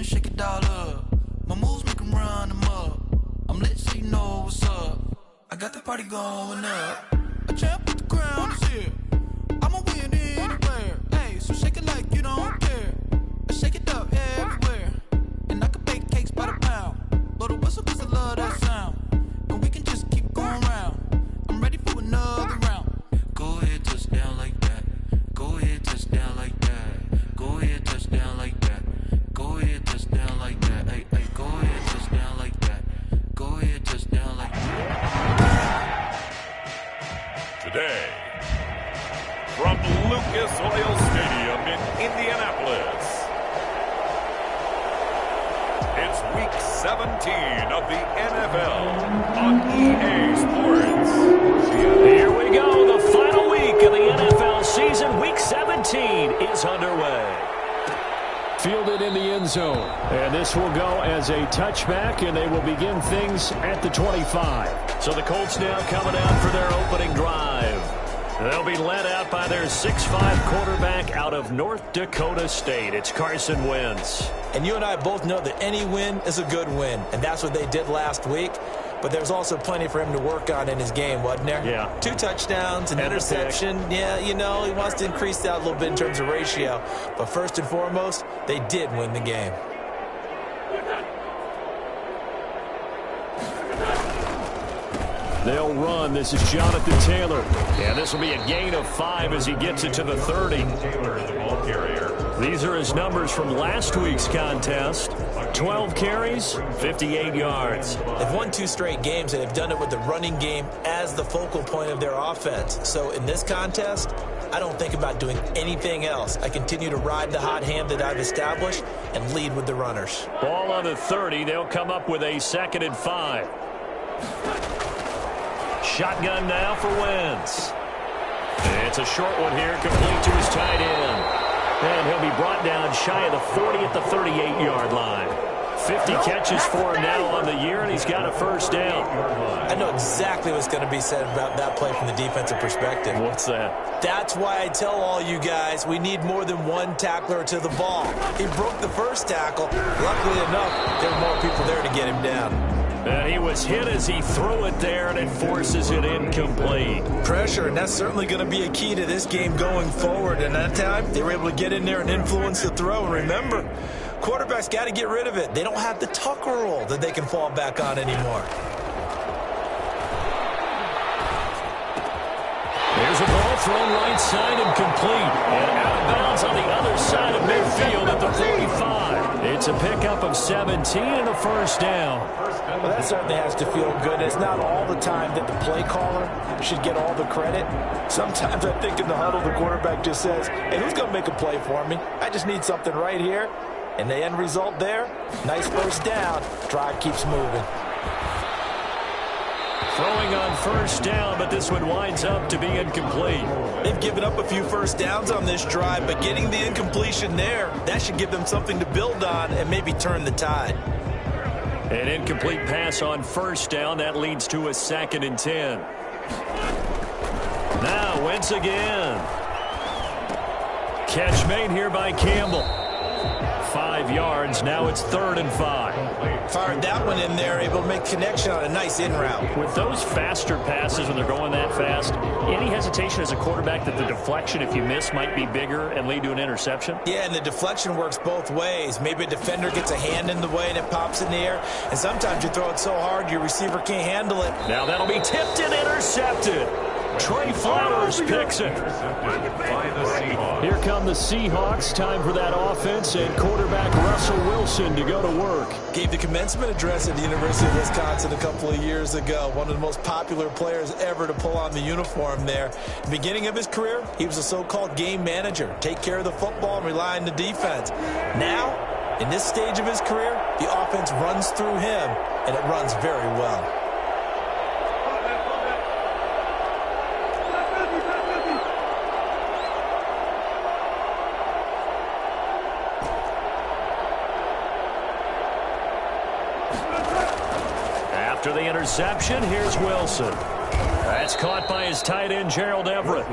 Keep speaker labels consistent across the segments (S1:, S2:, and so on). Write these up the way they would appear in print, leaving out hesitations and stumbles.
S1: shake it all up. My moves make them run them up. I'm lit so you know what's up. I got the party going up. A champ with the crown is here. I'ma win anywhere. Hey, so shake it like you don't care. I shake it up everywhere. And I can bake cakes by the pound. Blow the whistle cause I love that sound. And we can just keep going round. I'm ready for another round. Go ahead, touch down like that. Go ahead, touch down like that. Go ahead, touch down like that. Go ahead, touch down like that. Hey, hey, go ahead, touch down like that. Go ahead, touch down like that.
S2: Today, from Lucas Oil Stadium in Indianapolis, it's Week 17 of the NFL on EA Sports.
S3: Here we go, the final week of the NFL season. Week 17 is underway.
S4: Fielded in the end zone. And this will go as a touchback, and they will begin things at the 25.
S3: So the Colts now coming out for their opening drive. They'll be led out by their 6'5 quarterback out of North Dakota State. It's Carson Wentz.
S5: And you and I both know that any win is a good win, and that's what they did last week. But there's also plenty for him to work on in his game, wasn't there?
S3: Yeah.
S5: 2 touchdowns, an interception. Yeah, you know, he wants to increase that a little bit in terms of ratio. But first and foremost, they did win the game.
S4: They'll run. This is Jonathan Taylor. And this will be a gain of 5 as he gets it to the 30. These are his numbers from last week's contest. 12 carries, 58 yards.
S5: They've won 2 straight games, and they've done it with the running game as the focal point of their offense. So in this contest, I don't think about doing anything else. I continue to ride the hot hand that I've established and lead with the runners.
S4: Ball on the 30. They'll come up with a 2nd and 5. Shotgun now for Wentz. It's a short one here, complete to his tight end. And he'll be brought down shy of the 40 at the 38-yard line. 50 catches for him now on the year, and he's got a first down.
S5: I know exactly what's going to be said about that play from the defensive perspective.
S4: What's that?
S5: That's why I tell all you guys we need more than one tackler to the ball. He broke the first tackle. Luckily enough, there were more people there to get him down.
S4: And he was hit as he threw it there, and it forces it incomplete.
S5: Pressure, and that's certainly going to be a key to this game going forward. And that time, they were able to get in there and influence the throw. And remember, quarterbacks got to get rid of it. They don't have the tuck rule that they can fall back on anymore.
S4: There's a ball thrown right side and complete. And out of bounds on the other side of midfield at the 45. It's a pickup of 17 and a first down.
S6: Well, that certainly has to feel good. It's not all the time that the play caller should get all the credit. Sometimes I think in the huddle, the quarterback just says, hey, who's going to make a play for me? I just need something right here. And the end result there, nice first down. Drive keeps moving.
S4: Throwing on first down, but this one winds up to be incomplete.
S5: They've given up a few first downs on this drive, but getting the incompletion there, that should give them something to build on and maybe turn the tide.
S4: An incomplete pass on first down. That leads to a 2nd and 10. Now Wentz again. Catch made here by Campbell. 5 yards. Now it's 3rd and 5.
S5: Fired that one in there, able to make connection on a nice in route.
S4: With those faster passes when they're going that fast, any hesitation as a quarterback that the deflection, if you miss, might be bigger and lead to an interception?
S5: Yeah, and the deflection works both ways. Maybe a defender gets a hand in the way and it pops in the air. And sometimes you throw it so hard your receiver can't handle it.
S4: Now that'll be tipped and intercepted. Trey Flowers picks it. Here come the Seahawks. Time for that offense, and quarterback Russell Wilson to go to work.
S5: Gave the commencement address at the University of Wisconsin a couple of years ago. One of the most popular players ever to pull on the uniform there. The beginning of his career, he was a so-called game manager. Take care of the football and rely on the defense. Now, in this stage of his career, the offense runs through him, and it runs very well.
S4: After the interception, here's Wilson. That's caught by his tight end, Gerald Everett.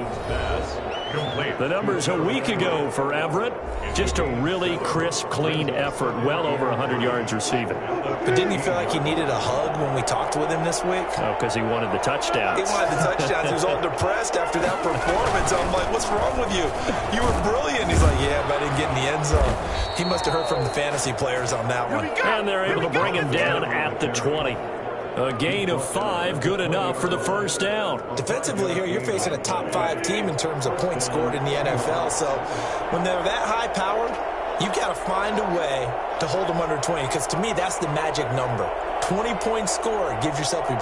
S4: The numbers a week ago for Everett.
S3: Just a really crisp, clean effort, well over 100 yards receiving.
S6: But didn't you feel like he needed a hug when we talked with him this week?
S3: Oh, because he wanted the touchdowns.
S6: He wanted the touchdowns. He was all depressed after that performance. I'm like, what's wrong with you? You were brilliant. He's like, yeah, but I didn't get in the end zone. He must have heard from the fantasy players on that one.
S3: And they're able to bring him down at the 20. A gain of 5, good enough for the first down.
S6: Defensively here, you're facing a top 5 team in terms of points scored in the NFL. So when they're that high-powered, you've got to find a way to hold them under 20, because to me, that's the magic number. 20 points scored, you give yourself your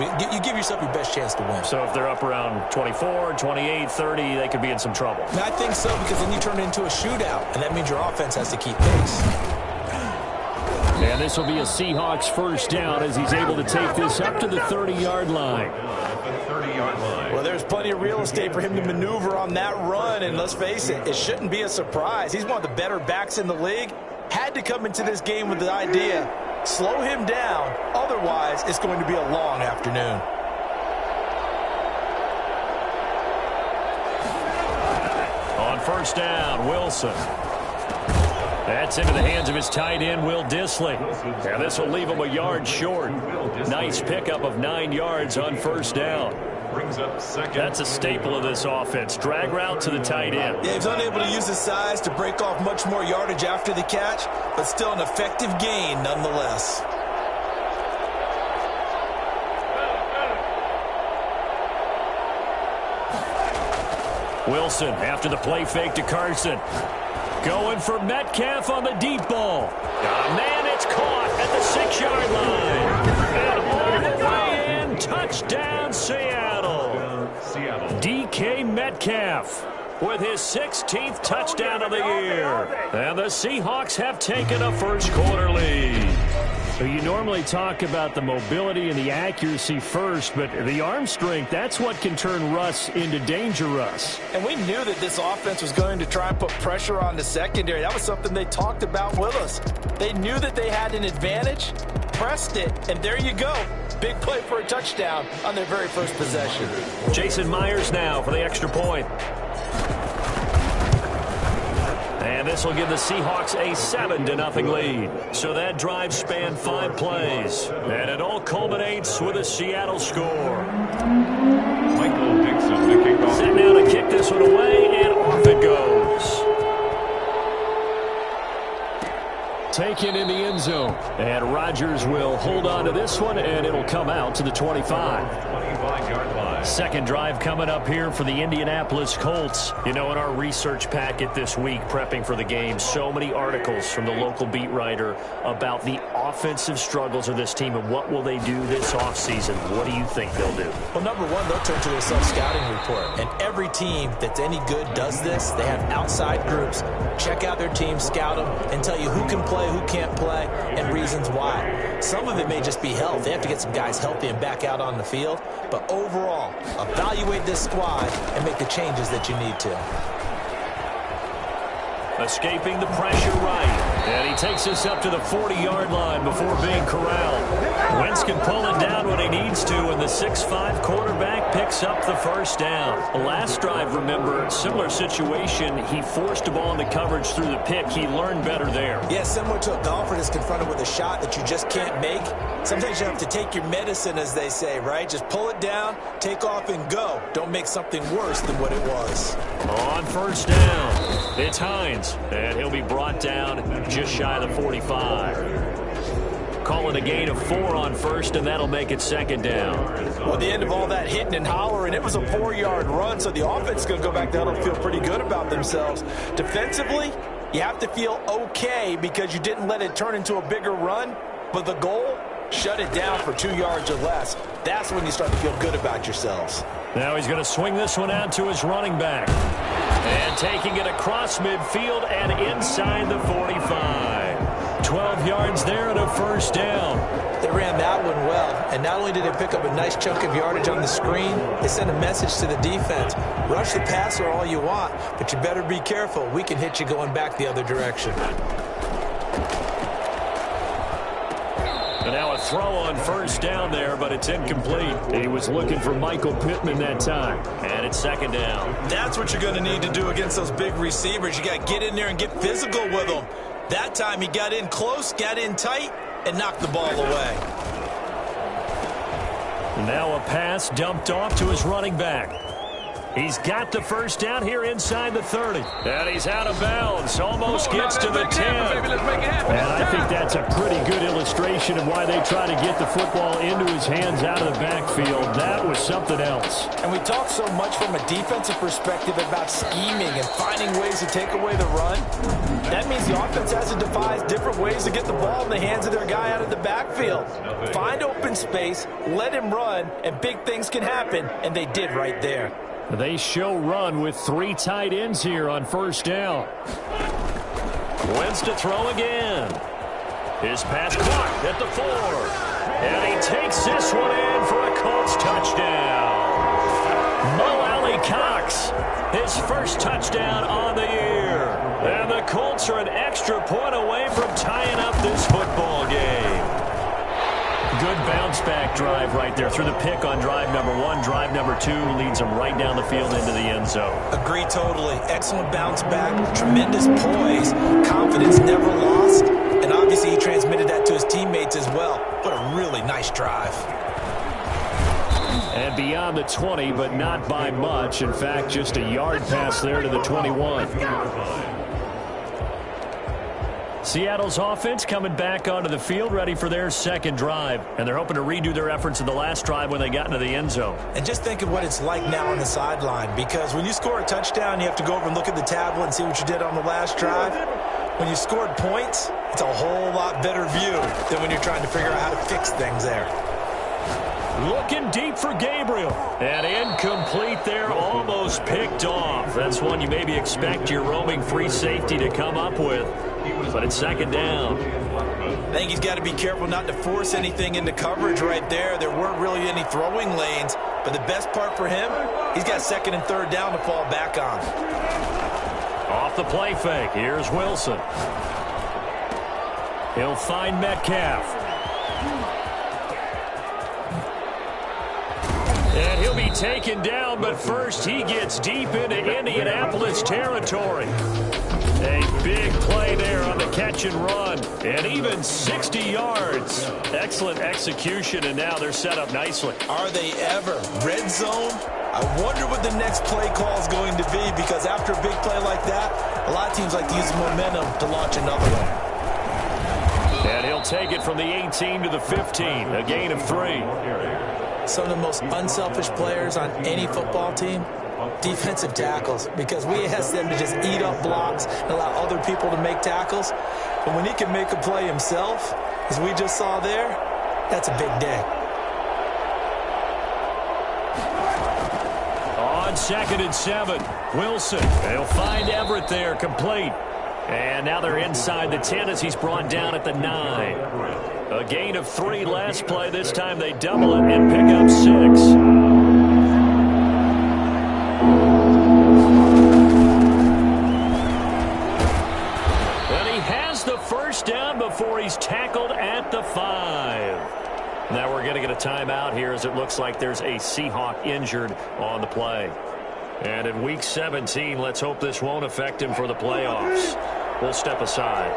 S6: best chance to win.
S3: So if they're up around 24, 28, 30, they could be in some trouble.
S6: And I think so, because then you turn it into a shootout, and that means your offense has to keep pace.
S3: And this will be a Seahawks first down as he's able to take this up to the 30-yard line.
S6: Well, there's plenty of real estate for him to maneuver on that run, and let's face it, it shouldn't be a surprise. He's one of the better backs in the league. Had to come into this game with the idea, slow him down, otherwise it's going to be a long afternoon.
S3: On first down, Wilson. That's into the hands of his tight end, Will Dissly. And this will leave him a yard short. Nice pickup of 9 yards on first down. That's a staple of this offense. Drag route to the tight end.
S6: Yeah, he's unable to use his size to break off much more yardage after the catch, but still an effective gain nonetheless.
S3: Wilson after the play fake to Carson. Going for Metcalf on the deep ball. Oh, man, it's caught at the 6-yard line. And all the way in, touchdown Seattle. DK Metcalf with his 16th touchdown of the year. And the Seahawks have taken a first quarter lead. You normally talk about the mobility and the accuracy first, but the arm strength, that's what can turn Russ into danger Russ.
S6: And we knew that this offense was going to try and put pressure on the secondary. That was something they talked about with us. They knew that they had an advantage, pressed it, and there you go. Big play for a touchdown on their very first possession.
S3: Jason Myers now for the extra point. And this will give the Seahawks a 7-0 lead. So that drive spanned 5 plays. And it all culminates with a Seattle score.
S2: Michael Dixon to kick off.
S3: Set now to kick this one away, and off it goes. Taken in the end zone. And Rodgers will hold on to this one, and it'll come out to the 25.
S2: 25-yard line.
S3: Second drive coming up here for the Indianapolis Colts. You know, in our research packet this week, prepping for the game, so many articles from the local beat writer about the offensive struggles of this team and what will they do this offseason. What do you think they'll do?
S6: Well, number one, they'll turn to their self-scouting report. And every team that's any good does this. They have outside groups. Check out their team, scout them, and tell you who can play, who can't play, and reasons why. Some of it may just be health. They have to get some guys healthy and back out on the field. But overall, evaluate this squad and make the changes that you need to.
S3: Escaping the pressure right. And he takes us up to the 40-yard line before being corralled. Wentz can pull it down when he needs to, and the 6'5" quarterback picks up the first down. Last drive, remember, similar situation. He forced the ball into coverage through the pick. He learned better there.
S6: Yeah, similar to a golfer that's confronted with a shot that you just can't make. Sometimes you have to take your medicine, as they say, right? Just pull it down, take off, and go. Don't make something worse than what it was.
S3: On first down, it's Hines, and he'll be brought down just shy of the 45. Calling a gain of 4 on first, and that'll make it second down.
S6: Well, at the end of all that hitting and hollering, it was a 4-yard run, so the offense is going to go back down and feel pretty good about themselves. Defensively, you have to feel okay because you didn't let it turn into a bigger run, but the goal, shut it down for 2 yards or less. That's when you start to feel good about yourselves.
S3: Now he's going to swing this one out to his running back. And taking it across midfield and inside the 45. 12 yards there and a first down.
S6: They ran that one well, and not only did they pick up a nice chunk of yardage on the screen, they sent a message to the defense. Rush the passer all you want, but you better be careful. We can hit you going back the other direction.
S3: And now a throw on first down there, but it's incomplete. He was looking for Michael Pittman that time. And it's second down.
S5: That's what you're going to need to do against those big receivers. You got to get in there and get physical with them. That time he got in close, got in tight, and knocked the ball away.
S3: Now a pass dumped off to his running back. He's got the first down here inside the 30. And he's out of bounds. Almost gets to the 10. And I think that's a pretty good illustration of why they try to get the football into his hands out of the backfield. That was something else.
S6: And we talk so much from a defensive perspective about scheming and finding ways to take away the run. That means the offense has to devise different ways to get the ball in the hands of their guy out of the backfield. Find open space, let him run, and big things can happen. And they did right there.
S3: They show run with 3 tight ends here on first down. Wentz to throw again. His pass caught at the 4. And he takes this one in for a Colts touchdown. Mo Alley-Cox, his first touchdown on the year. And the Colts are an extra point away from tying up this football game. Good bounce-back drive right there through the pick on drive number 1. Drive number 2 leads them right down the field into the end zone.
S5: Agree totally. Excellent bounce back, tremendous poise, confidence never lost, and obviously he transmitted that to his teammates as well. What a really nice drive.
S3: And beyond the 20, but not by much. In fact, just a yard pass there to the 21. Seattle's offense coming back onto the field, ready for their second drive. And they're hoping to redo their efforts in the last drive when they got into the end zone.
S5: And just think of what it's like now on the sideline, because when you score a touchdown, you have to go over and look at the tablet and see what you did on the last drive. When you scored points, it's a whole lot better view than when you're trying to figure out how to fix things there.
S3: Looking deep for Gabriel. And incomplete there, almost picked off. That's one you maybe expect your roaming free safety to come up with. But it's second down.
S5: I think he's got to be careful not to force anything into coverage right there. There weren't really any throwing lanes. But the best part for him, he's got second and third down to fall back on.
S3: Off the play fake, here's Wilson. He'll find Metcalf. And he'll be taken down, but first he gets deep into Indianapolis territory. A big play there on the catch and run, and even 60 yards. Excellent execution, and now they're set up nicely.
S5: Are they ever? Red zone? I wonder what the next play call is going to be, because after a big play like that, a lot of teams like to use the momentum to launch another one.
S3: And he'll take it from the 18 to the 15, a gain of 3.
S5: Some of the most unselfish players on any football team, defensive tackles, because we ask them to just eat up blocks and allow other people to make tackles. But when he can make a play himself, as we just saw there, that's a big day.
S3: On 2nd and 7, Wilson. They'll find Everett there, complete. And now they're inside the 10 as he's brought down at the 9. A gain of 3 last play. This time they double it and pick up 6. And he has the first down before he's tackled at the 5. Now we're going to get a timeout here as it looks like there's a Seahawk injured on the play. And in Week 17, let's hope this won't affect him for the playoffs. We'll step aside.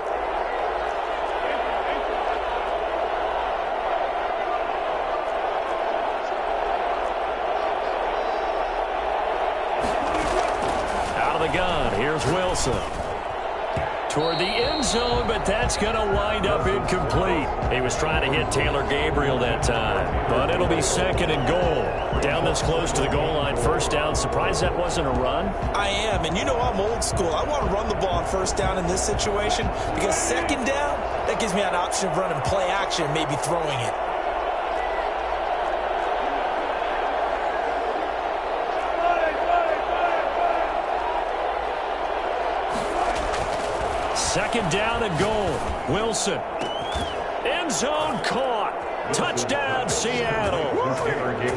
S3: Out of the gun, here's Wilson. Toward the end zone, but that's going to wind up incomplete. He was trying to hit Taylor Gabriel that time, but it'll be 2nd and goal. Down this close to the goal line, first down. Surprised that wasn't a run?
S5: I am, and you know I'm old school. I want to run the ball on first down in this situation, because second down, that gives me an option of running play action, maybe throwing it.
S3: Second down and goal. Wilson. End zone caught. Touchdown, Seattle.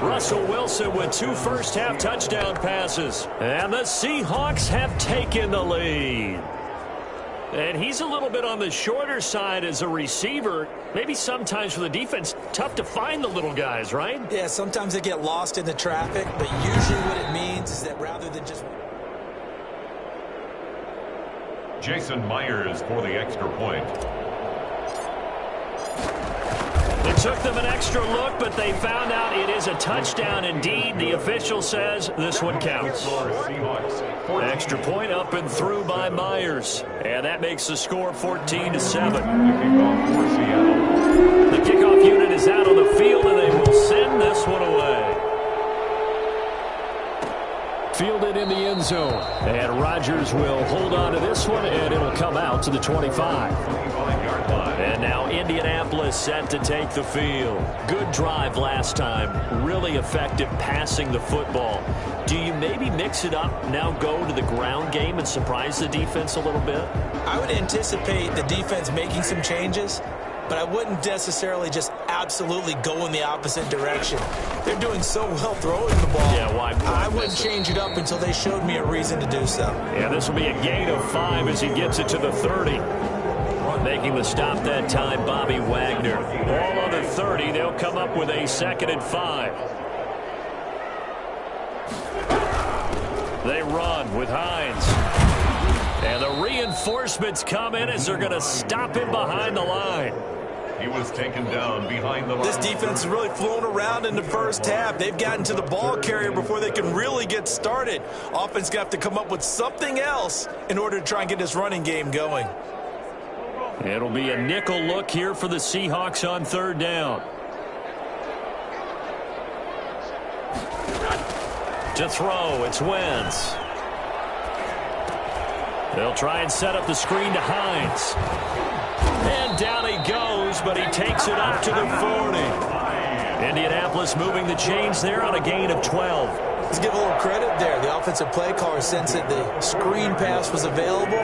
S3: Russell Wilson with 2 first-half touchdown passes. And the Seahawks have taken the lead. And he's a little bit on the shorter side as a receiver. Maybe sometimes for the defense, tough to find the little guys, right?
S5: Yeah, sometimes they get lost in the traffic, but usually what it means is that rather than just...
S2: Jason Myers for the extra point.
S3: It took them an extra look, but they found out it is a touchdown indeed. The official says this one counts. Extra point up and through by Myers. And that makes the score 14-7. The kickoff unit is out on the field, and they will send this one away. Fielded in the end zone. And Rodgers will hold on to this one, and it'll come out to the 25. And now Indianapolis set to take the field. Good drive last time. Really effective passing the football. Do you maybe mix it up, now go to the ground game and surprise the defense a little bit?
S5: I would anticipate the defense making some changes, but I wouldn't necessarily just absolutely go in the opposite direction. They're doing so well throwing the ball.
S3: Yeah, why?
S5: I wouldn't change it up until they showed me a reason to do so.
S3: Yeah, this will be a gain of 5 as he gets it to the 30. Making the stop that time, Bobby Wagner. Ball on the 30. They'll come up with a 2nd and 5. They run with Hines. And the reinforcements come in as they're going to stop him behind the line.
S2: He was taken down behind the line.
S5: This defense has really flown around in the first half. They've gotten to the ball carrier before they can really get started. Offense got to come up with something else in order to try and get this running game going.
S3: It'll be a nickel look here for the Seahawks on 3rd down. To throw, it's Wentz. They'll try and set up the screen to Hines. And down he goes, but he takes it up to the 40. Indianapolis moving the chains there on a gain of 12.
S5: Let's give a little credit there. The offensive play caller sensed that the screen pass was available.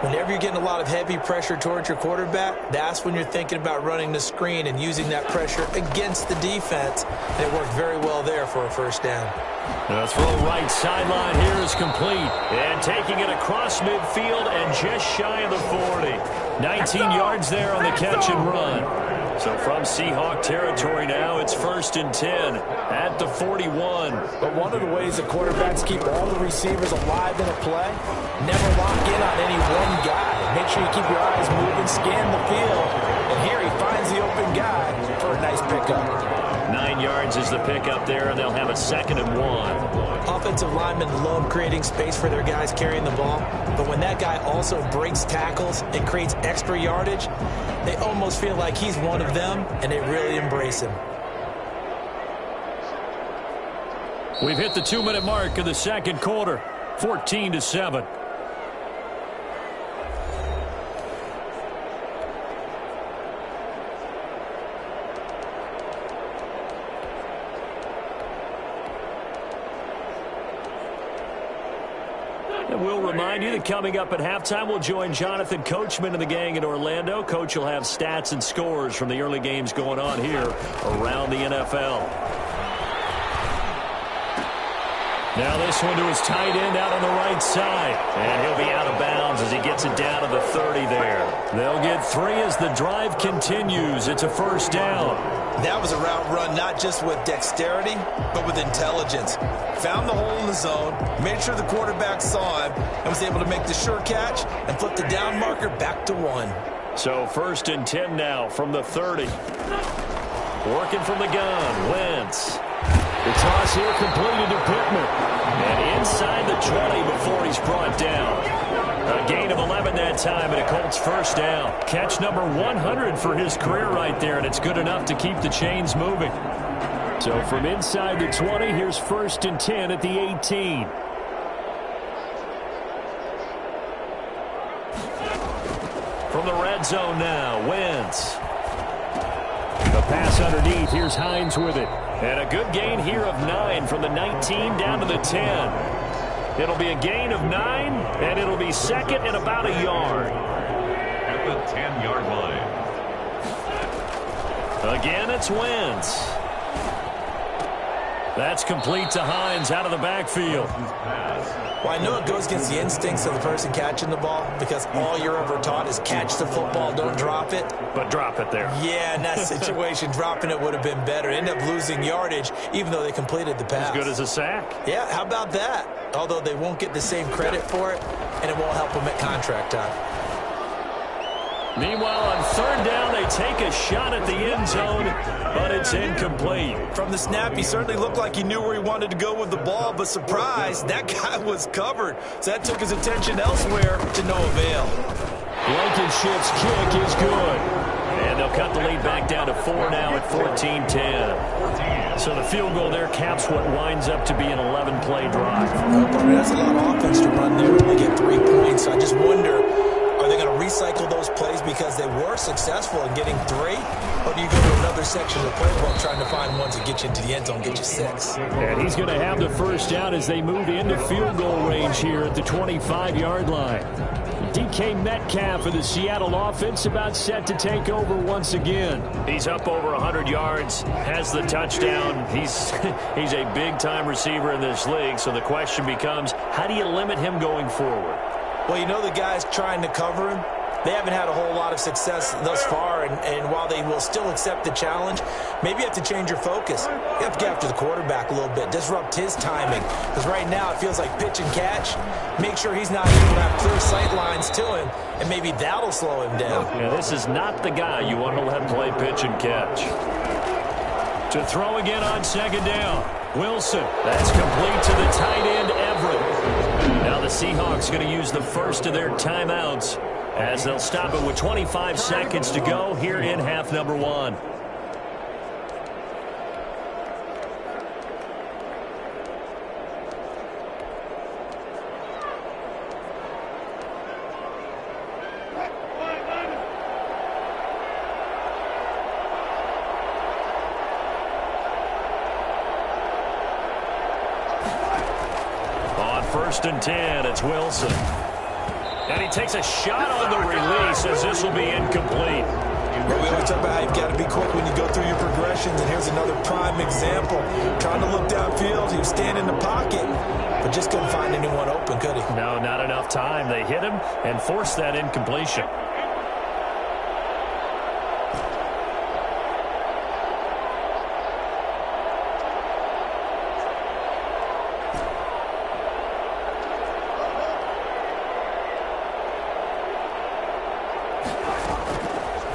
S5: Whenever you're getting a lot of heavy pressure towards your quarterback, that's when you're thinking about running the screen and using that pressure against the defense. And it worked very well there for a 1st down.
S3: The throw right sideline here is complete. And taking it across midfield and just shy of the 40. 19 yards there on the catch and run. So from Seahawk territory now, it's 1st and 10 at the 41.
S6: But one of the ways the quarterbacks keep all the receivers alive in a play, never lock in on any one guy. Make sure you keep your eyes moving, scan the field. And here he finds the open guy for a nice pickup.
S3: 9 yards is the pickup there, and they'll have a 2nd and 1.
S5: Offensive linemen love creating space for their guys carrying the ball, but when that guy also breaks tackles and creates extra yardage, they almost feel like he's one of them, and they really embrace him.
S3: We've hit the 2-minute mark of the 2nd quarter, 14-7. And we'll remind you that coming up at halftime, we'll join Jonathan Coachman and the gang in Orlando. Coach will have stats and scores from the early games going on here around the NFL. Now this one to his tight end out on the right side. And he'll be out of bounds as he gets it down to the 30 there. They'll get 3 as the drive continues. It's a 1st down.
S5: That was a route run not just with dexterity, but with intelligence. Found the hole in the zone, made sure the quarterback saw him, and was able to make the sure catch and flip the down marker back to 1.
S3: So 1st and 10 now from the 30. Working from the gun, Wentz. The toss here completed to Pittman. And inside the 20 before he's brought down. A gain of 11 that time, and a Colts 1st down. Catch number 100 for his career right there, and it's good enough to keep the chains moving. So from inside the 20, here's 1st and 10 at the 18. From the red zone now, Wentz. The pass underneath. Here's Hines with it. And a good gain here of 9 from the 19 down to the 10. It'll be a gain of 9, and it'll be 2nd and about a yard.
S2: At the 10-yard line.
S3: Again, it's Wentz. That's complete to Hines out of the backfield.
S5: Well, I know it goes against the instincts of the person catching the ball because all you're ever taught is catch the football, don't drop it.
S3: But drop it there.
S5: Yeah, in that situation, dropping it would have been better. End up losing yardage, even though they completed the pass.
S3: As good as a sack.
S5: Yeah, how about that? Although they won't get the same credit for it, and it won't help them at contract time.
S3: Meanwhile, on third down, they take a shot at the end zone, but it's incomplete.
S5: From the snap, he certainly looked like he knew where he wanted to go with the ball, but surprise, that guy was covered. So that took his attention elsewhere to no avail.
S3: Blankenship's kick is good. And they'll cut the lead back down to 4 now at 14-10. So the field goal there caps what winds up to be an 11-play drive.
S5: I mean, that's a lot of offense to run there when they get 3 points. I just wonder, are they going to recycle those plays because they were successful in getting 3? Or do you go to another section of the playbook trying to find ones that get you into the end zone, get you 6?
S3: And he's going to have the first down as they move into field goal range here at the 25-yard line. DK Metcalf of the Seattle offense about set to take over once again. He's up over 100 yards, has the touchdown. He's a big-time receiver in this league, so the question becomes, how do you limit him going forward?
S5: Well, you know the guys trying to cover him, they haven't had a whole lot of success thus far, and while they will still accept the challenge, maybe you have to change your focus. You have to get after the quarterback a little bit, disrupt his timing, because right now it feels like pitch and catch. Make sure he's not able to have clear sight lines to him, and maybe that'll slow him down.
S3: Yeah, this is not the guy you want to let play pitch and catch. To throw again on second down. Wilson, that's complete to the tight end, Everett. Now the Seahawks going to use the first of their timeouts as they'll stop it with 25 seconds to go here in half number 1. On 1st and 10, it's Wilson. And he takes a shot on the release as this will be incomplete.
S5: Well, we always talk about how you've got to be quick when you go through your progressions, and here's another prime example. Trying to look downfield, he was standing in the pocket, but just couldn't find anyone open, could he?
S3: No, not enough time. They hit him and forced that incompletion.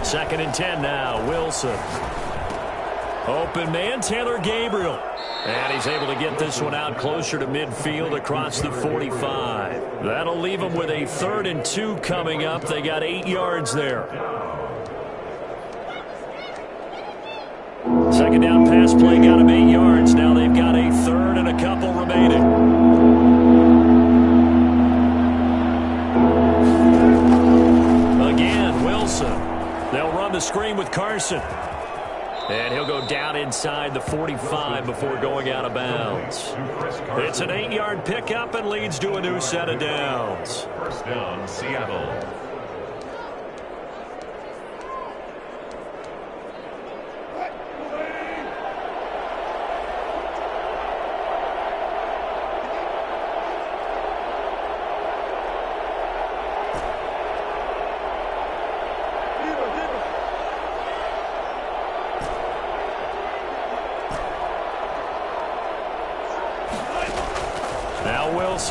S3: Second and 10 now, Wilson. Open man, Taylor Gabriel. And he's able to get this one out closer to midfield across the 45. That'll leave him with a 3rd and 2 coming up. They got 8 yards there. Second down pass play got him 8 yards. Now they've got a 3rd and a couple remaining. Again, Wilson. They'll run the screen with Carson. And he'll go down inside the 45 before going out of bounds. It's an 8-yard pickup and leads to a new set of downs.
S2: First down, Seattle.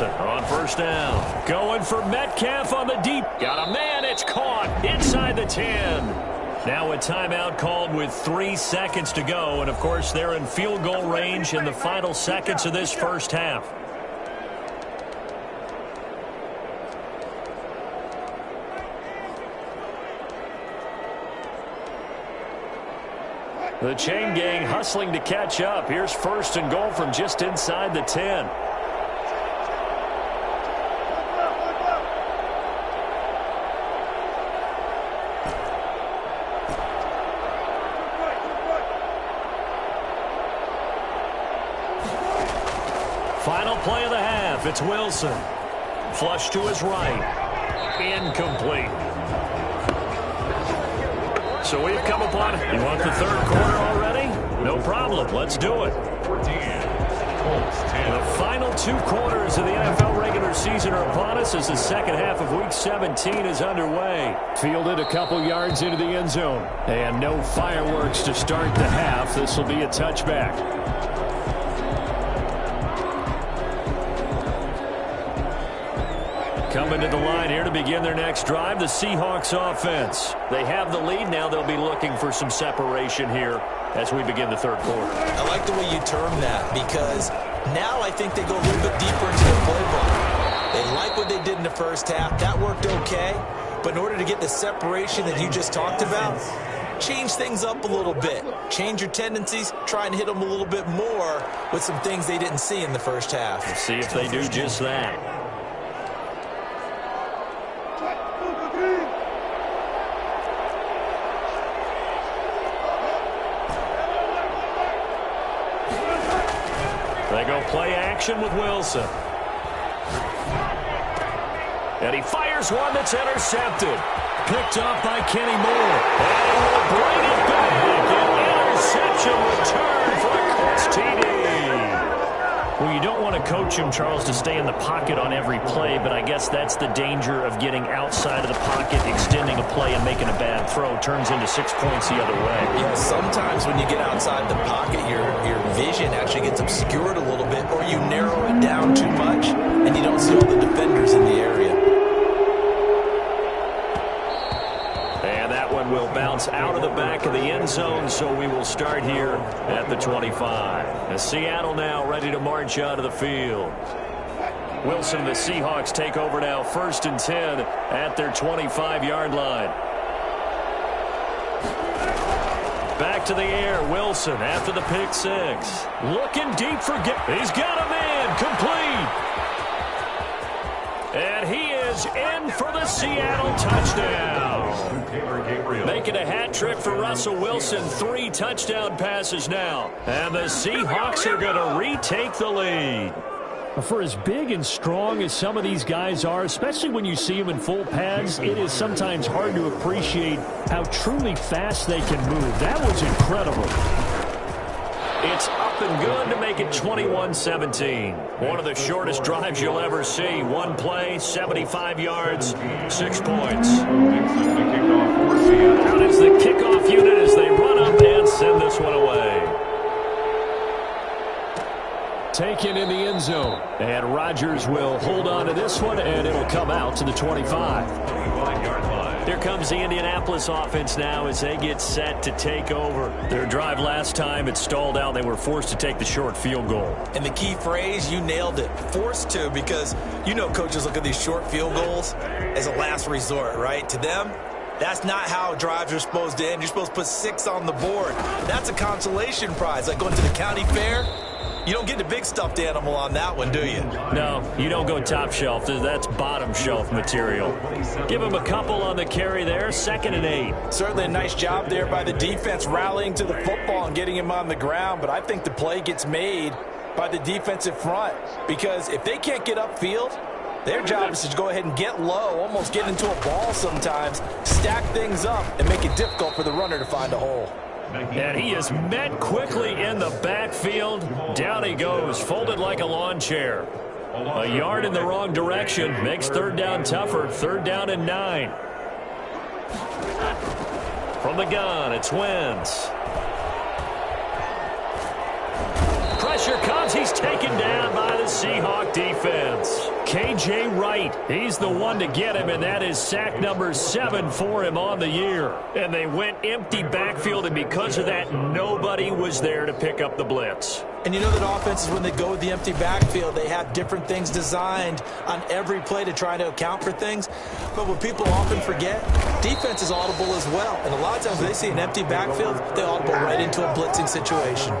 S3: On 1st down. Going for Metcalf on the deep. Got a man. It's caught inside the 10. Now a timeout called with 3 seconds to go. And, of course, they're in field goal range in the final seconds of this first half. The chain gang hustling to catch up. Here's 1st and goal from just inside the 10. Final play of the half. It's Wilson. Flush to his right. Incomplete. So we've come upon it. You want the 3rd quarter already? No problem. Let's do it.
S2: 14.
S3: The final 2 quarters of the NFL regular season are upon us as the second half of Week 17 is underway. Fielded a couple yards into the end zone. And no fireworks to start the half. This will be a touchback. Coming to the line here to begin their next drive, the Seahawks offense. They have the lead now. They'll be looking for some separation here as we begin the third quarter.
S5: I like the way you term that because now I think they go a little bit deeper into their playbook. They like what they did in the first half. That worked okay. But in order to get the separation that you just talked about, change things up a little bit. Change your tendencies. Try and hit them a little bit more with some things they didn't see in the first half.
S3: Let's see if they do just that. They go play action with Wilson. And he fires one that's intercepted. Picked off by Kenny Moore. And he will bring it back. An interception return for a Colts TD. Well, you don't want to coach him, Charles, to stay in the pocket on every play, but I guess that's the danger of getting outside of the pocket, extending a play, and making a bad throw. Turns into 6 points the other way.
S5: Yeah, sometimes when you get outside the pocket, your vision actually gets obscured a little bit, or you narrow it down too much, and you don't see all the defenders in the area.
S3: And that one will bounce out of the back of the end zone, so we will start here at the 25. As Seattle now ready to march out of the field. Wilson and the Seahawks take over now, 1st and 10 at their 25-yard line. Back to the air, Wilson after the pick 6. Looking deep for he's got a man, complete. And he is in for the Seattle touchdown. Making a hat trick for Russell Wilson. 3 touchdown passes now. And the Seahawks are going to retake the lead. For as big and strong as some of these guys are, especially when you see them in full pads, it is sometimes hard to appreciate how truly fast they can move. That was incredible. It's up and good to make it 21-17. One of the shortest drives you'll ever see. One play, 75 yards, 6 points. Out is the kickoff unit as they run up and send this one away. Taken in the end zone. And Rodgers will hold on to this one, and it'll come out to the 25. Here comes the Indianapolis offense now as they get set to take over. Their drive last time, it stalled out. They were forced to take the short field goal.
S5: And the key phrase, you nailed it, forced to, because you know coaches look at these short field goals as a last resort, right? To them, that's not how drives are supposed to end. You're supposed to put 6 on the board. That's a consolation prize, like going to the county fair. You don't get the big stuffed animal on that one, do you?
S3: No, you don't go top shelf. That's bottom shelf material. Give him a couple on the carry there. 2nd and 8.
S6: Certainly a nice job there by the defense rallying to the football and getting him on the ground. But I think the play gets made by the defensive front. Because if they can't get upfield, their job is to go ahead and get low, almost get into a ball sometimes, stack things up, and make it difficult for the runner to find a hole.
S3: And he is met quickly in the backfield. Down he goes, folded like a lawn chair. A yard in the wrong direction makes 3rd down tougher. 3rd down and 9. From the gun, it's Wentz. Pressure comes. He's taken down by the Seahawk defense. K.J. Wright, he's the one to get him, and that is sack number 7 for him on the year. And they went empty backfield, and because of that, nobody was there to pick up the blitz.
S5: And you know that offenses, when they go with the empty backfield, they have different things designed on every play to try to account for things. But what people often forget, defense is audible as well. And a lot of times when they see an empty backfield, they audible right into a blitzing situation.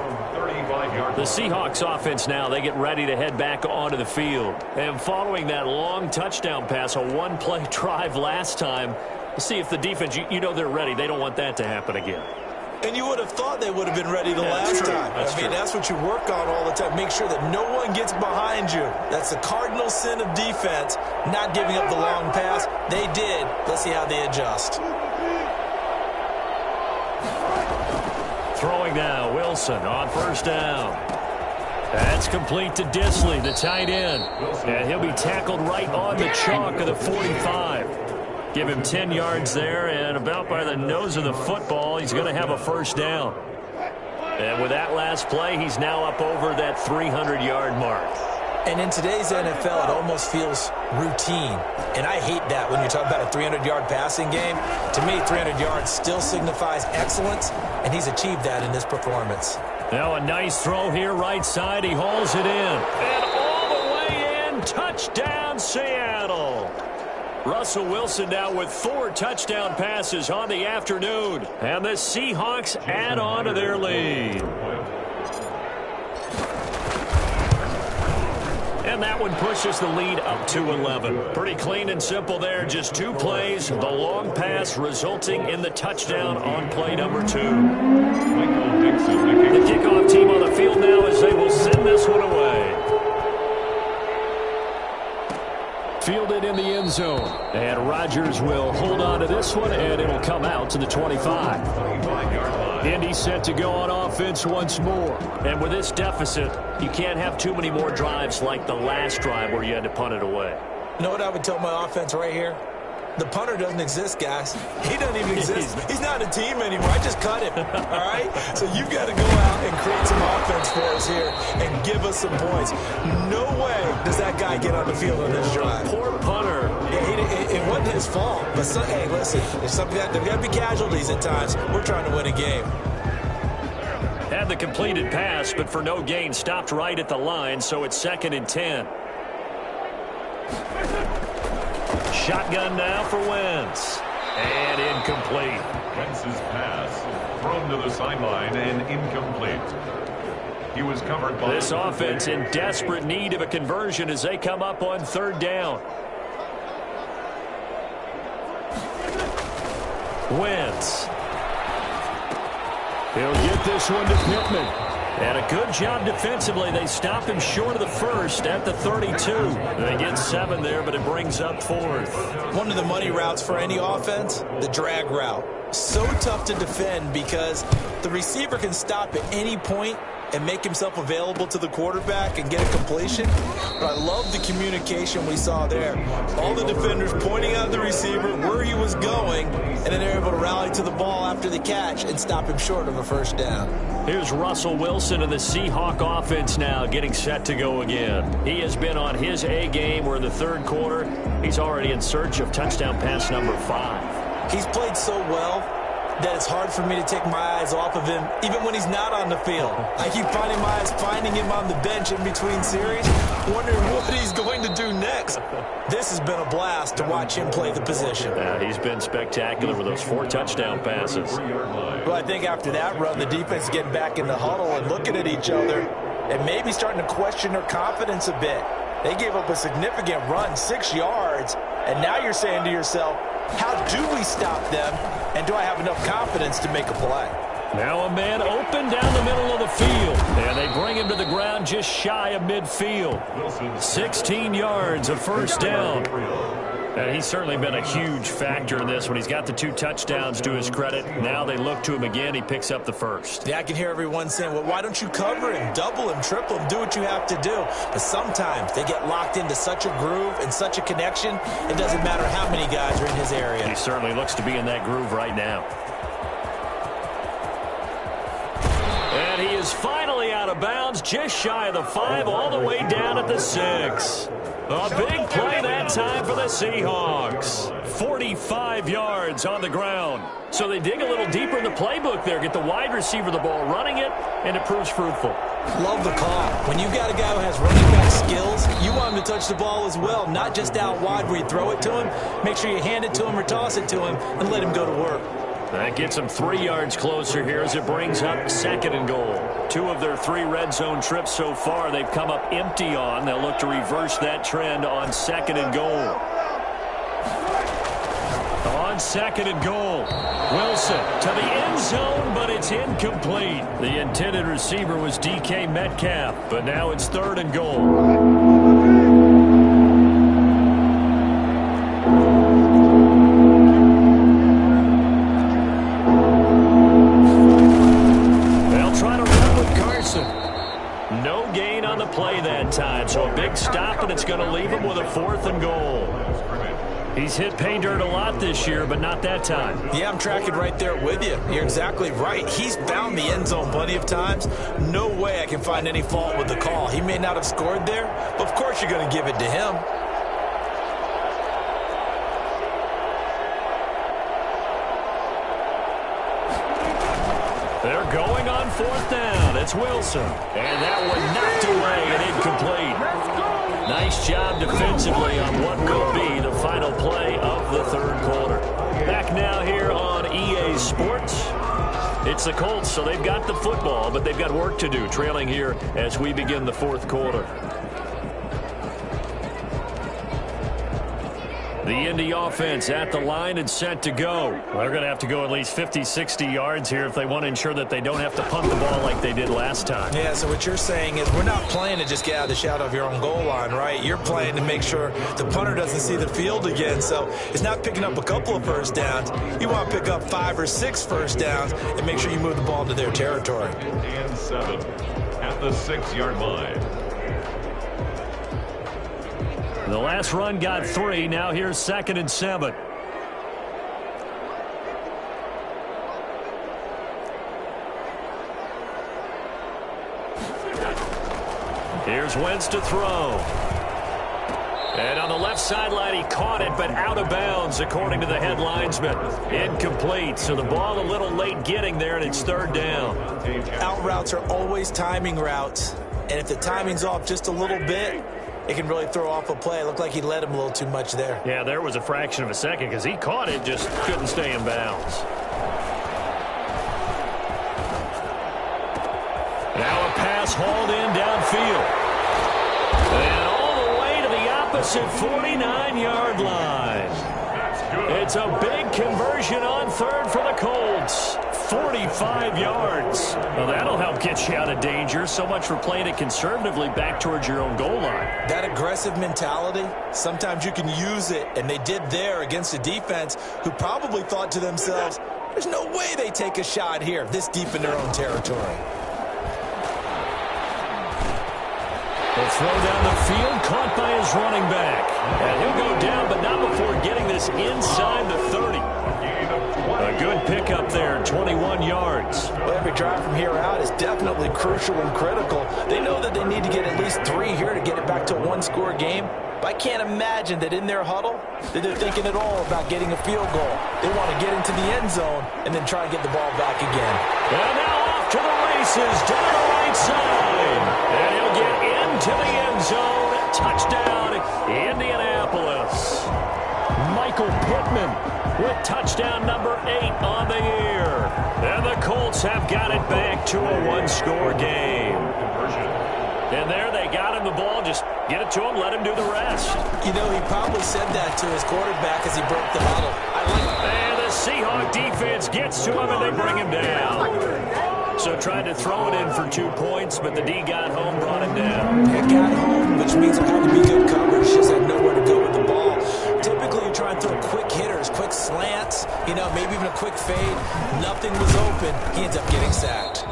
S3: The Seahawks offense now, they get ready to head back onto the field. And following that long touchdown pass, a one-play drive last time, see if the defense, you know they're ready. They don't want that to happen again.
S5: And you would have thought they would have been ready the last time. That's what you work on all the time. Make sure that no one gets behind you. That's the cardinal sin of defense, not giving up the long pass. They did. Let's see how they adjust.
S3: Throwing now, Wilson on 1st down. That's complete to Disley, the tight end. And he'll be tackled right on the chalk of the 45. Give him 10 yards there, and about by the nose of the football, he's going to have a first down. And with that last play, he's now up over that 300-yard mark.
S5: And in today's NFL, it almost feels routine. And I hate that when you're talking about a 300-yard passing game. To me, 300 yards still signifies excellence, and he's achieved that in this performance.
S3: Now a nice throw here right side. He hauls it in. And all the way in. Touchdown, Seattle. Russell Wilson now with 4 touchdown passes on the afternoon. And the Seahawks add on to their lead. And that one pushes the lead up to 11. Pretty clean and simple there. Just 2 plays. The long pass resulting in the touchdown on play number 2. The kickoff team on the field now as they will send this one away. Fielded in the end zone. And Rodgers will hold on to this one, and it'll come out to the 25. Indy set to go on offense once more. And with this deficit, you can't have too many more drives like the last drive where you had to punt it away.
S5: You know what I would tell my offense right here? The punter doesn't exist, guys. He doesn't even exist. He's not a team anymore. I just cut him, all right? So you've got to go out and create some offense for us here and give us some points. No way does that guy get on the field on this drive.
S3: Poor punter.
S5: Yeah, it wasn't his fault. But, hey, listen, there's got to be casualties at times. We're trying to win a game.
S3: Had the completed pass, but for no gain, stopped right at the line, so it's 2nd and 10. Shotgun now for Wentz. And incomplete.
S2: Wentz's pass thrown to the sideline and incomplete. He was covered by...
S3: This offense in desperate need of a conversion as they come up on 3rd down. Wentz. He'll get this one to Pittman. And a good job defensively. They stop him short of the first at the 32. They get 7 there, but it brings up 4th.
S5: One of the money routes for any offense, the drag route. So tough to defend because the receiver can stop at any point and make himself available to the quarterback and get a completion. But I love the communication we saw there. All the defenders pointing out the receiver where he was going, and then they're able to rally to the ball after the catch and stop him short of a first down.
S3: Here's Russell Wilson and the Seahawk offense now getting set to go again. He has been on his A game. We're in the 3rd quarter. He's already in search of touchdown pass number 5.
S5: He's played so well that it's hard for me to take my eyes off of him, even when he's not on the field. I keep finding him on the bench in between series, wondering what he's going to do next. This has been a blast to watch him play the position.
S3: Yeah, he's been spectacular with those 4 touchdown passes.
S5: Well, I think after that run, the defense is getting back in the huddle and looking at each other and maybe starting to question their confidence a bit. They gave up a significant run, 6 yards, and now you're saying to yourself, how do we stop them, and do I have enough confidence to make a play?
S3: Now a man open down the middle of the field, and they bring him to the ground just shy of midfield. 16 yards of first down. And he's certainly been a huge factor in this when he's got the 2 touchdowns to his credit. Now they look to him again. He picks up the first.
S5: Yeah, I can hear everyone saying, well, why don't you cover him, double him, triple him, do what you have to do. But sometimes they get locked into such a groove and such a connection, it doesn't matter how many guys are in his area.
S3: He certainly looks to be in that groove right now. And he is finally out of bounds, just shy of the 5, all the way down at the 6. A big play that time for the Seahawks. 45 yards on the ground. So they dig a little deeper in the playbook there, get the wide receiver the ball, running it, and it proves fruitful.
S5: Love the call. When you've got a guy who has running back skills, you want him to touch the ball as well, not just out wide where you throw it to him. Make sure you hand it to him or toss it to him and let him go to work.
S3: That gets them 3 yards closer here as it brings up 2nd and goal. 2 of their 3 red zone trips so far they've come up empty on. They'll look to reverse that trend on 2nd and goal. On 2nd and goal, Wilson to the end zone, but it's incomplete. The intended receiver was DK Metcalf, but now it's 3rd and goal.
S4: play that time. So a big stop, and it's going to leave him with a 4th and goal. He's hit pay dirt a lot this year, but not that time.
S5: Yeah, I'm tracking right there with you. You're exactly right. He's found the end zone plenty of times. No way I can find any fault with the call. He may not have scored there, but of course you're going to give it to him.
S4: They're going on 4th down. It's Wilson. And that one knocked away and incomplete. Nice job defensively on what will be the final play of the 3rd quarter. Back now here on EA Sports. It's the Colts, so they've got the football, but they've got work to do, trailing here as we begin the 4th quarter. The Indy offense at the line and set to go. Well, they're going to have to go at least 50, 60 yards here if they want to ensure that they don't have to punt the ball like they did last time.
S5: Yeah, so what you're saying is we're not playing to just get out of the shadow of your own goal line, right? You're playing to make sure the punter doesn't see the field again. So it's not picking up a couple of first downs. You want to pick up 5 or 6 first downs and make sure you move the ball into their territory.
S2: And 7 at the 6-yard line.
S4: The last run got 3. Now here's 2nd and 7. Here's Wentz to throw. And on the left sideline, he caught it, but out of bounds, according to the head linesman. Incomplete, so the ball a little late getting there, and it's 3rd down.
S5: Out routes are always timing routes, and if the timing's off just a little bit, it can really throw off a play. It looked like he led him a little too much there.
S4: Yeah, there was a fraction of a second because he caught it, just couldn't stay in bounds. Now a pass hauled in downfield. And all the way to the opposite 49-yard line. It's a big conversion on 3rd for the Colts. 45 yards. Well, that'll help get you out of danger. So much for playing it conservatively back towards your own goal line.
S5: That aggressive mentality, sometimes you can use it, and they did there against a defense who probably thought to themselves, there's no way they take a shot here this deep in their own territory.
S4: They'll throw down the field, caught by his running back. And he'll go down, but not before getting this inside the 30. A good pickup there, 21 yards.
S5: Well, every drive from here out is definitely crucial and critical. They know that they need to get at least 3 here to get it back to a 1-score game. But I can't imagine that in their huddle that they're thinking at all about getting a field goal. They want to get into the end zone and then try and get the ball back again.
S4: And now off to the races down the right side. And he'll get into the end zone. Touchdown, Indianapolis. Michael Pittman with touchdown number 8 on the year. And the Colts have got it back to a 1-score game. And there they got him the ball. Just get it to him, let him do the rest.
S5: You know, he probably said that to his quarterback as he broke the huddle.
S4: And the Seahawk defense gets to him, and they bring him down. So tried to throw it in for 2 points, but the D got home, brought him down.
S5: It got home, which means it'll have to be good coverage. Just had nowhere to go with the ball. Typically, you try and throw quick hitters, quick slants, you know, maybe even a quick fade. Nothing was open. He ends up getting sacked.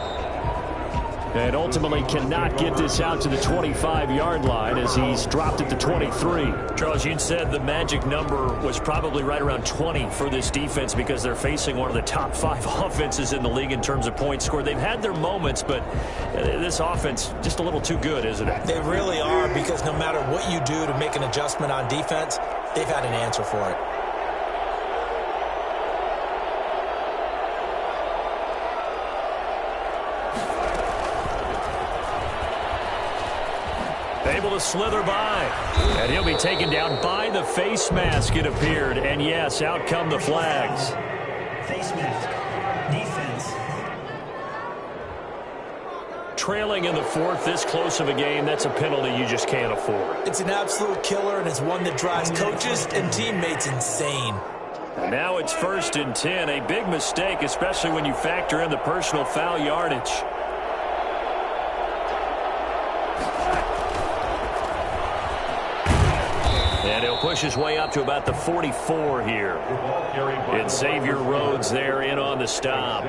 S4: And ultimately cannot get this out to the 25-yard line as he's dropped it to 23. Charles, you said the magic number was probably right around 20 for this defense because they're facing one of the top 5 offenses in the league in terms of points scored. They've had their moments, but this offense just a little too good, isn't it?
S5: They really are, because no matter what you do to make an adjustment on defense, they've had an answer for it.
S4: Able to slither by. And he'll be taken down by the face mask, it appeared. And yes, out come the flags.
S7: Face mask. Defense.
S4: Trailing in the 4th, this close of a game, that's a penalty you just can't afford.
S5: It's an absolute killer, and it's one that drives coaches and teammates insane.
S4: Now it's 1st and 10. A big mistake, especially when you factor in the personal foul yardage. And he'll push his way up to about the 44 here. And Xavier Rhodes there in on the stop.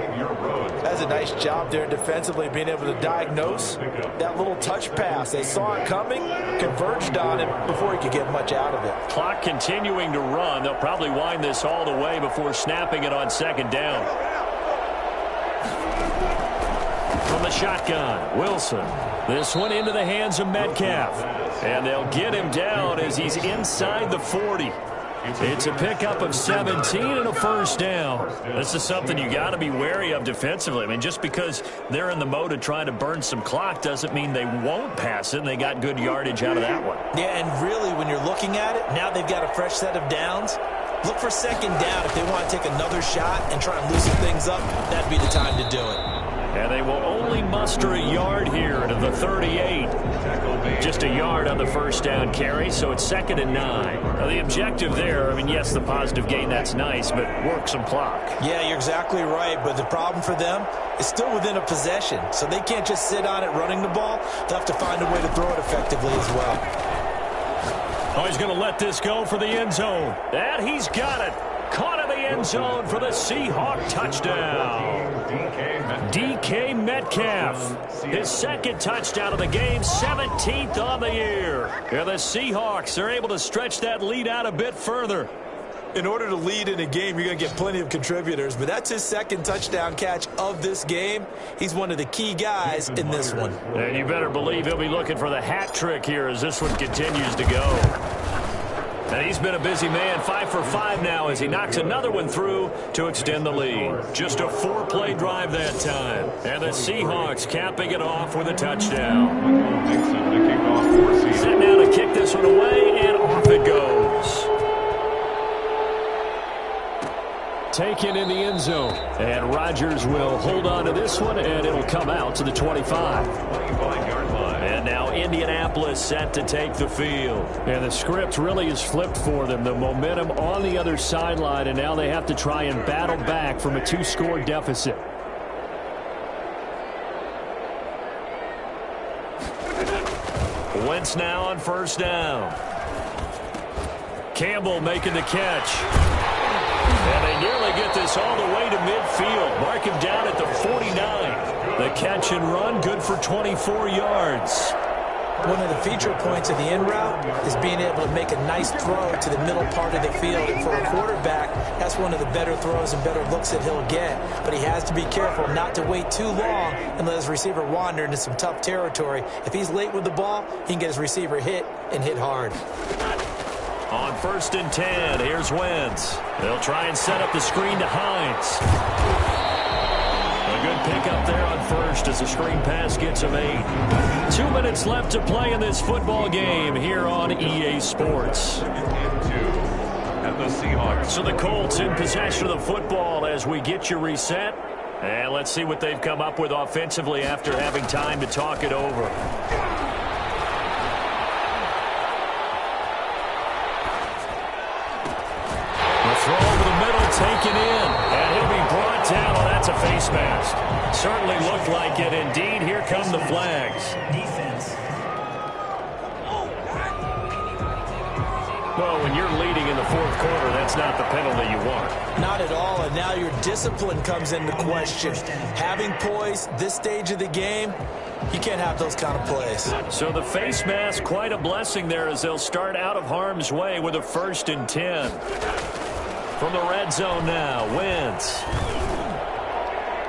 S6: That's a nice job there defensively, being able to diagnose that little touch pass. They saw it coming, converged on it before he could get much out of it.
S4: Clock continuing to run. They'll probably wind this all the way before snapping it on second down. From the shotgun, Wilson. This one into the hands of Metcalf. And they'll get him down as he's inside the 40. It's a pickup of 17 and a first down. This is something you got to be wary of defensively. I mean, just because they're in the mode of trying to burn some clock doesn't mean they won't pass it, and they got good yardage out of that one.
S6: Yeah, and really, when you're looking at it, now they've got a fresh set of downs. Look for second down if they want to take another shot and try and loosen things up. That'd be the time to do it.
S4: And they will only muster a yard here to the 38. Just a yard on the first down carry, so it's 2nd and 9. Now, the objective there, I mean, yes, the positive gain, that's nice, but work some clock.
S6: Yeah, you're exactly right, but the problem for them is still within a possession, so they can't just sit on it running the ball. They'll have to find a way to throw it effectively as well.
S4: Oh, he's going to let this go for the end zone. And he's got it. Caught in the end zone for the Seahawk touchdown. DK Metcalf, his second touchdown of the game, 17th on the year. And the Seahawks are able to stretch that lead out a bit further.
S5: In order to lead in a game, you're going to get plenty of contributors, but that's his second touchdown catch of this game. He's one of the key guys in this one.
S4: And you better believe he'll be looking for the hat trick here as this one continues to go. And he's been a busy man, 5 for 5 now as he knocks another one through to extend the lead. Just a 4-play drive that time. And the Seahawks capping it off with a touchdown. Set now to kick this one away, and off it goes. Taken in the end zone. And Rodgers will hold on to this one, and it'll come out to the 25. And now Indianapolis set to take the field. And the script really is flipped for them. The momentum on the other sideline, and now they have to try and battle back from a 2-score deficit. Wentz now on first down. Campbell making the catch. And they nearly get this all the way to midfield. Mark him down at the 49. The catch and run, good for 24 yards.
S6: One of the feature points of the in route is being able to make a nice throw to the middle part of the field. And for a quarterback, that's one of the better throws and better looks that he'll get. But he has to be careful not to wait too long and let his receiver wander into some tough territory. If he's late with the ball, he can get his receiver hit and hit hard.
S4: On 1st and 10, here's Wentz. They'll try and set up the screen to Hines. A good pickup there on first as the screen pass gets him 8. 2 minutes left to play in this football game here on EA Sports. So the Colts in possession of the football as we get you reset. And let's see what they've come up with offensively after having time to talk it over. Throw over the middle, taken in, and he'll be brought down. Oh, that's a face mask. Certainly looked like it. Indeed, here come the flags.
S7: Defense.
S4: Well, when you're leading in the 4th quarter, that's not the penalty you want.
S6: Not at all, and now your discipline comes into question. Having poise this stage of the game, you can't have those kind of plays.
S4: So the face mask, quite a blessing there as they'll start out of harm's way with a 1st and 10. From the red zone now, Wentz.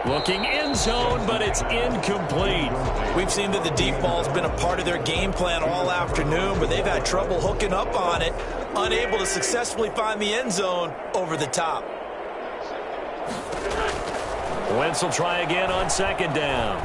S4: Looking in zone, but it's incomplete.
S6: We've seen that the deep ball's been a part of their game plan all afternoon, but they've had trouble hooking up on it, unable to successfully find the end zone over the top.
S4: Wentz will try again on 2nd down.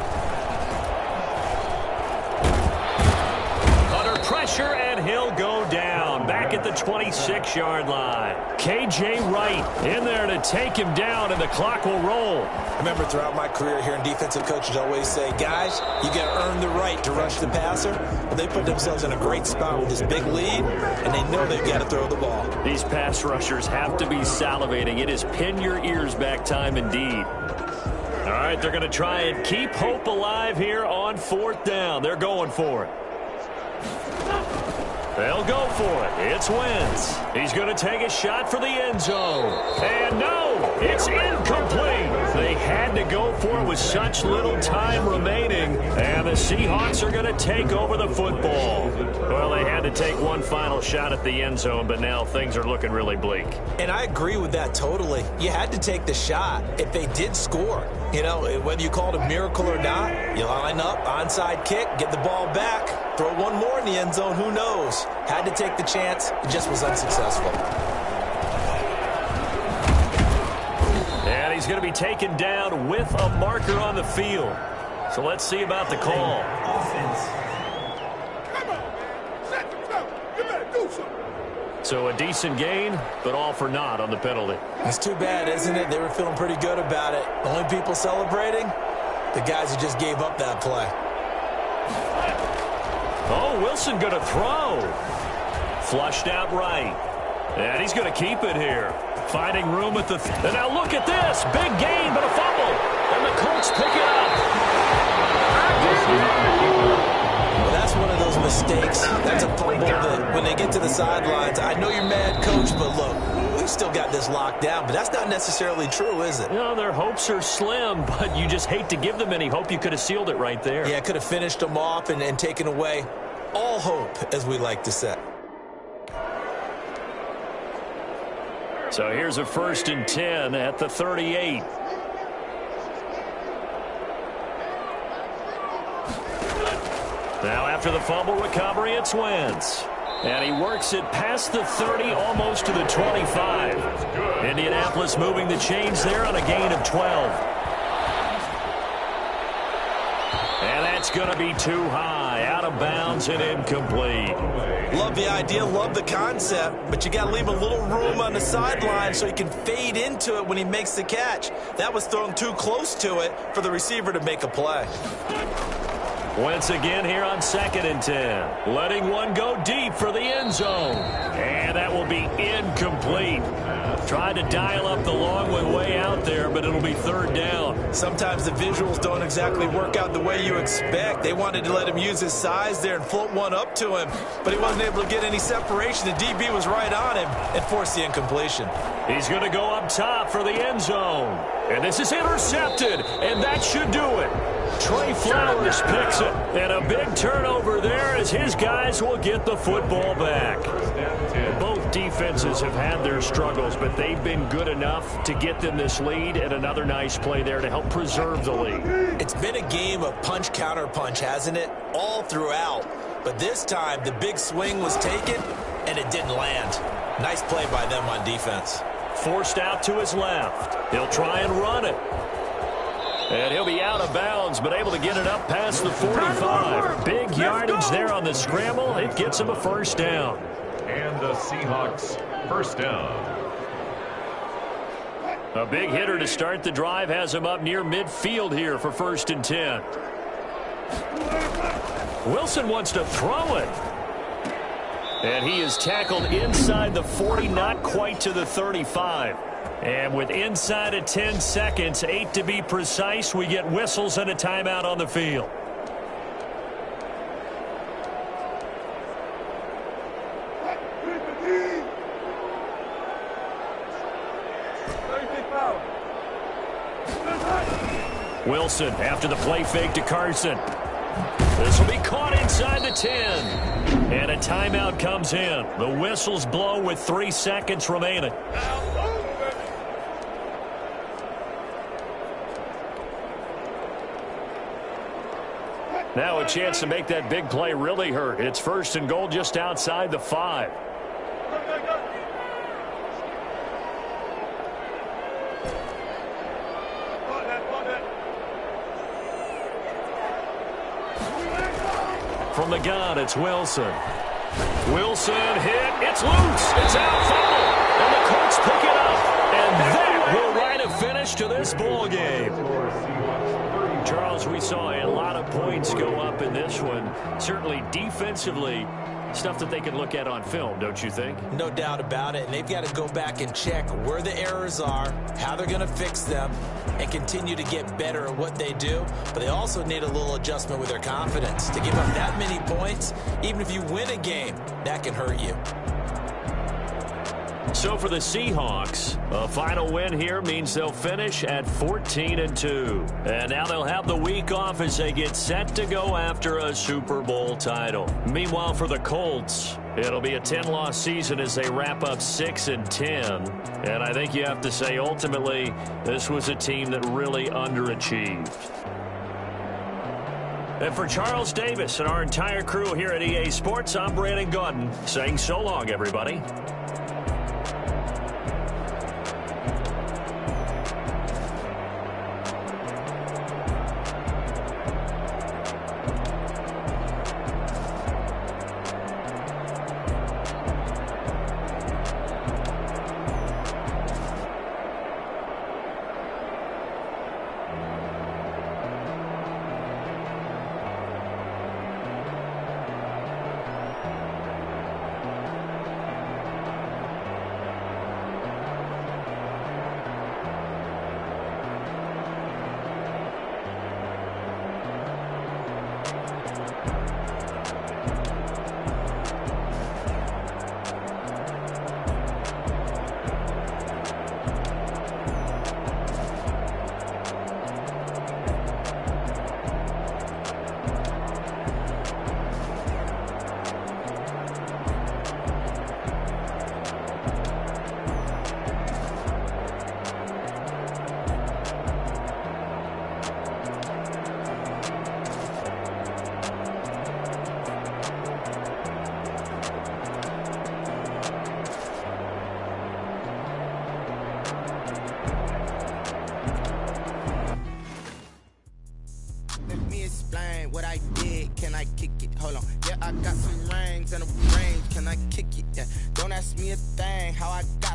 S4: Under pressure, and he'll go down. Back at the 26-yard line. K.J. Wright in there to take him down, and the clock will roll.
S6: I remember throughout my career hearing defensive coaches always say, guys, you got to earn the right to rush the passer. Well, they put themselves in a great spot with this big lead, and they know they've got to throw the ball.
S4: These pass rushers have to be salivating. It is pin your ears back time indeed. All right, they're going to try and keep hope alive here on 4th down. They're going for it. They'll go for it. It's Wentz. He's going to take a shot for the end zone. And no, it's incomplete. They had to go for it with such little time remaining. And the Seahawks are going to take over the football. Well, they had to take one final shot at the end zone, but now things are looking really bleak.
S5: And I agree with that totally. You had to take the shot if they did score. You know, whether you call it a miracle or not, you line up, onside kick, get the ball back, throw one more in the end zone, who knows? Had to take the chance, it just was unsuccessful.
S4: And he's going to be taken down with a marker on the field. So let's see about the call.
S7: Offense.
S8: Come on, man. Set the go. You better do something.
S4: So a decent gain, but all for naught on the penalty.
S5: It's too bad, isn't it? They were feeling pretty good about it. The only people celebrating, the guys who just gave up that play.
S4: Oh, Wilson going to throw. Flushed out right. And he's going to keep it here. Finding room at the... And now look at this. Big gain, but a fumble. And the Colts pick it up.
S5: Well, that's one of those mistakes. That's a fumble that when they get to the sidelines, I know you're mad, coach, but look, we still got this locked down. But that's not necessarily true, is it?
S4: You know, their hopes are slim, but you just hate to give them any hope. You could have sealed it right there.
S5: Yeah, could have finished them off and taken away all hope, as we like to say.
S4: So here's a 1st and 10 at the 38. Now after the fumble recovery, it's Wentz. And he works it past the 30, almost to the 25. Indianapolis moving the chains there on a gain of 12. And that's going to be too high, out of bounds and incomplete.
S5: Love the idea, love the concept, but you got to leave a little room on the sideline so he can fade into it when he makes the catch. That was thrown too close to it for the receiver to make a play.
S4: Once again here on 2nd and 10. Letting one go deep for the end zone. And that will be incomplete. Tried to dial up the long one way out there, but it'll be 3rd down.
S5: Sometimes the visuals don't exactly work out the way you expect. They wanted to let him use his size there and float one up to him, but he wasn't able to get any separation. The DB was right on him and forced the incompletion.
S4: He's going to go up top for the end zone. And this is intercepted, and that should do it. Trey Flowers picks it. And a big turnover there as his guys will get the football back. Both defenses have had their struggles, but they've been good enough to get them this lead, and another nice play there to help preserve the lead.
S5: It's been a game of punch-counter-punch, hasn't it? All throughout. But this time, the big swing was taken, and it didn't land. Nice play by them on defense.
S4: Forced out to his left. He'll try and run it. And he'll be out of bounds, but able to get it up past the 45. Big yardage there on the scramble. It gets him a 1st down.
S2: And the Seahawks, 1st down.
S4: A big hitter to start the drive has him up near midfield here for 1st and 10. Wilson wants to throw it. And he is tackled inside the 40, not quite to the 35. And with inside of 10 seconds, 8 to be precise, we get whistles and a timeout on the field. Wilson after the play fake to Carson. This will be caught inside the 10. And a timeout comes in. The whistles blow with 3 seconds remaining. Now a chance to make that big play really hurt. It's 1st and goal just outside the 5. From the gun, it's Wilson. Wilson hit. It's loose. It's out foul. And the Colts pick it up. And that will write a finish to this ball game. Charles, we saw a lot of points go up in this one. Certainly defensively, Stuff that they can look at on film, don't you think?
S5: No doubt about it. And they've got to go back and check where the errors are, how they're going to fix them, and continue to get better at what they do. But they also need a little adjustment with their confidence. To give up that many points, even if you win a game, that can hurt you.
S4: So for the Seahawks, a final win here means they'll finish at 14-2. And now they'll have the week off as they get set to go after a Super Bowl title. Meanwhile, for the Colts, it'll be a 10-loss season as they wrap up 6-10. And I think you have to say, ultimately, this was a team that really underachieved. And for Charles Davis and our entire crew here at EA Sports, I'm Brandon Gaudin saying so long, everybody.
S9: What I did, can I kick it? Hold on, yeah, I got some rings and a range, can I kick it? Yeah, don't ask me a thing, how I got